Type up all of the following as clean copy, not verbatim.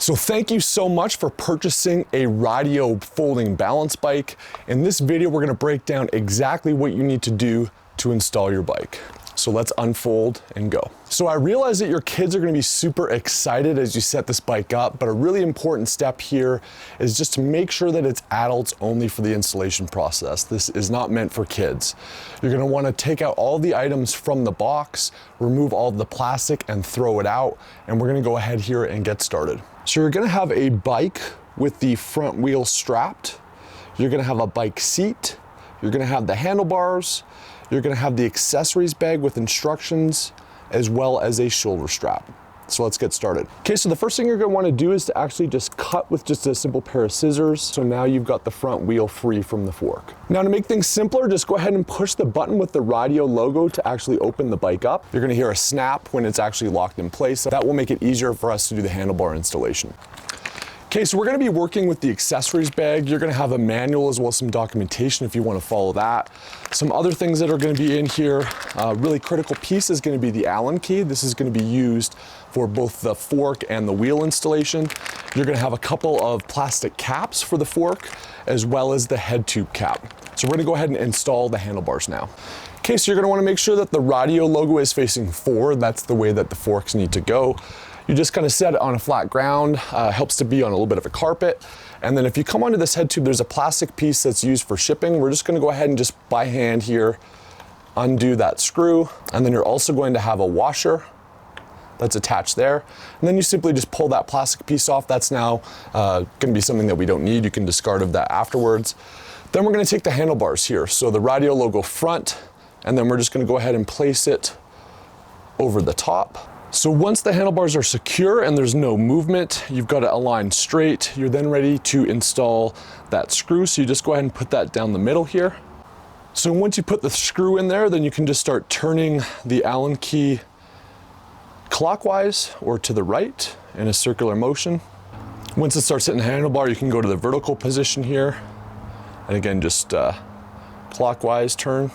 So thank you so much for purchasing a Rideo folding balance bike. In this video, we're gonna break down exactly what you need to do to install your bike. So let's unfold and go. So I realize that your kids are gonna be super excited as you set this bike up, but a really important step here is just to make sure that it's adults only for the installation process. This is not meant for kids. You're gonna wanna take out all the items from the box, remove all the plastic and throw it out, and we're gonna go ahead here and get started. So you're gonna have a bike with the front wheel strapped. You're gonna have a bike seat. You're gonna have the handlebars. You're gonna have the accessories bag with instructions, as well as a shoulder strap. So let's get started. Okay, so the first thing you're gonna wanna do is to actually just cut with just a simple pair of scissors. So now you've got the front wheel free from the fork. Now to make things simpler, just go ahead and push the button with the Rideo logo to actually open the bike up. You're gonna hear a snap when it's actually locked in place. That will make it easier for us to do the handlebar installation. Okay, so we're gonna be working with the accessories bag. You're gonna have a manual as well as some documentation if you wanna follow that. Some other things that are gonna be in here, really critical piece is gonna be the Allen key. This is gonna be used for both the fork and the wheel installation. You're gonna have a couple of plastic caps for the fork, as well as the head tube cap. So we're gonna go ahead and install the handlebars now. Okay, so you're gonna wanna make sure that the Rideo logo is facing forward. That's the way that the forks need to go. You just kind of set it on a flat ground, helps to be on a little bit of a carpet. And then if you come onto this head tube, there's a plastic piece that's used for shipping. We're just gonna go ahead and just by hand here, undo that screw. And then you're also going to have a washer that's attached there. And then you simply just pull that plastic piece off. That's now gonna be something that we don't need. You can discard of that afterwards. Then we're gonna take the handlebars here. So the Rideo logo front, and then we're just gonna go ahead and place it over the top. So once the handlebars are secure and there's no movement, you've got it aligned straight, you're then ready to install that screw. So you just go ahead and put that down the middle here. So once you put the screw in there, then you can just start turning the Allen key clockwise or to the right in a circular motion. Once it starts hitting the handlebar, you can go to the vertical position here. And again, just clockwise turn.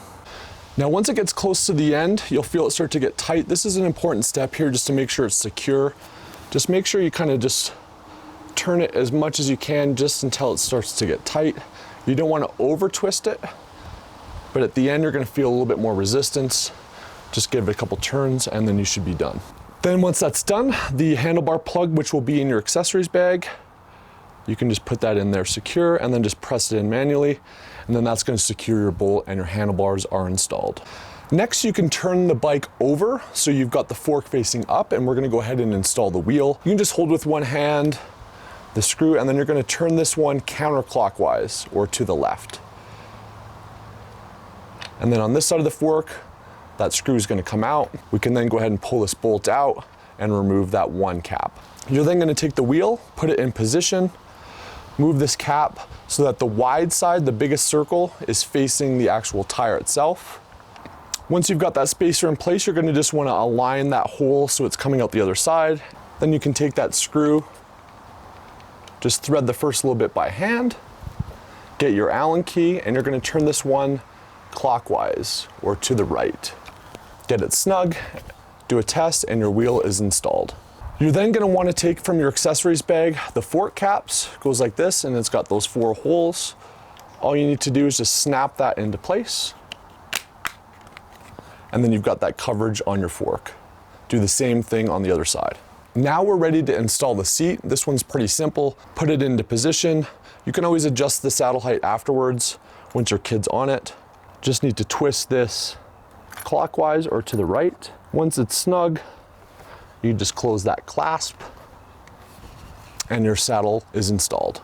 Now, once it gets close to the end, you'll feel it start to get tight. This is an important step here just to make sure it's secure. Just make sure you kind of just turn it as much as you can just until it starts to get tight. You don't want to over twist it, but at the end, you're going to feel a little bit more resistance. Just give it a couple turns and then you should be done. Then once that's done, the handlebar plug, which will be in your accessories bag, you can just put that in there secure and then just press it in manually. And then that's going to secure your bolt and your handlebars are installed. Next, you can turn the bike over so you've got the fork facing up, and we're going to go ahead and install the wheel. You can just hold with one hand the screw, and then you're going to turn this one counterclockwise or to the left. And then on this side of the fork, that screw is going to come out. We can then go ahead and pull this bolt out and remove that one cap. You're then going to take the wheel, put it in position, move this cap so that the wide side, the biggest circle, is facing the actual tire itself. Once you've got that spacer in place, you're gonna just wanna align that hole so it's coming out the other side. Then you can take that screw, just thread the first little bit by hand, get your Allen key, and you're gonna turn this one clockwise or to the right. Get it snug, do a test, and your wheel is installed. You're then gonna wanna take from your accessories bag, the fork caps, goes like this, and it's got those 4 holes. All you need to do is just snap that into place. And then you've got that coverage on your fork. Do the same thing on the other side. Now we're ready to install the seat. This one's pretty simple. Put it into position. You can always adjust the saddle height afterwards once your kid's on it. Just need to twist this clockwise or to the right. Once it's snug, you just close that clasp and your saddle is installed.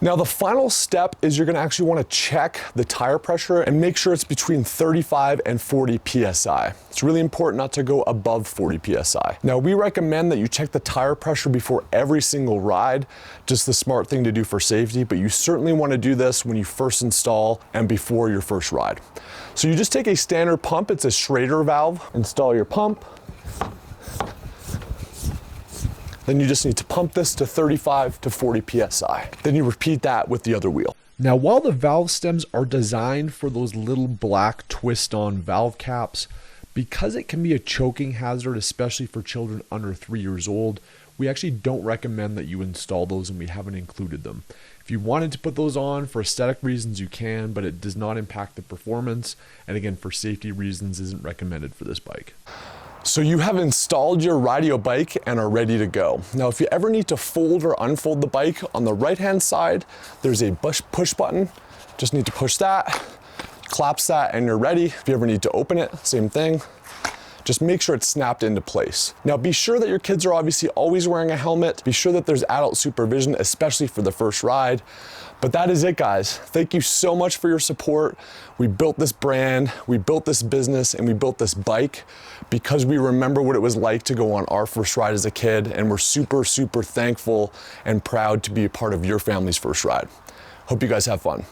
Now the final step is you're gonna actually wanna check the tire pressure and make sure it's between 35 and 40 PSI. It's really important not to go above 40 PSI. Now we recommend that you check the tire pressure before every single ride, just the smart thing to do for safety, but you certainly wanna do this when you first install and before your first ride. So you just take a standard pump, it's a Schrader valve, install your pump. Then you just need to pump this to 35 to 40 PSI. Then you repeat that with the other wheel. Now, while the valve stems are designed for those little black twist-on valve caps, because it can be a choking hazard, especially for children under 3 years old, we actually don't recommend that you install those, and we haven't included them. If you wanted to put those on for aesthetic reasons, you can, but it does not impact the performance. And again, for safety reasons, isn't recommended for this bike. So you have installed your Rideo bike and are ready to go. Now, if you ever need to fold or unfold the bike, on the right-hand side, there's a push button. Just need to push that, collapse that, and you're ready. If you ever need to open it, same thing. Just make sure it's snapped into place. Now, be sure that your kids are obviously always wearing a helmet. Be sure that there's adult supervision, especially for the first ride. But that is it, guys. Thank you so much for your support. We built this brand, we built this business, and we built this bike because we remember what it was like to go on our first ride as a kid, and we're super, super thankful and proud to be a part of your family's first ride. Hope you guys have fun.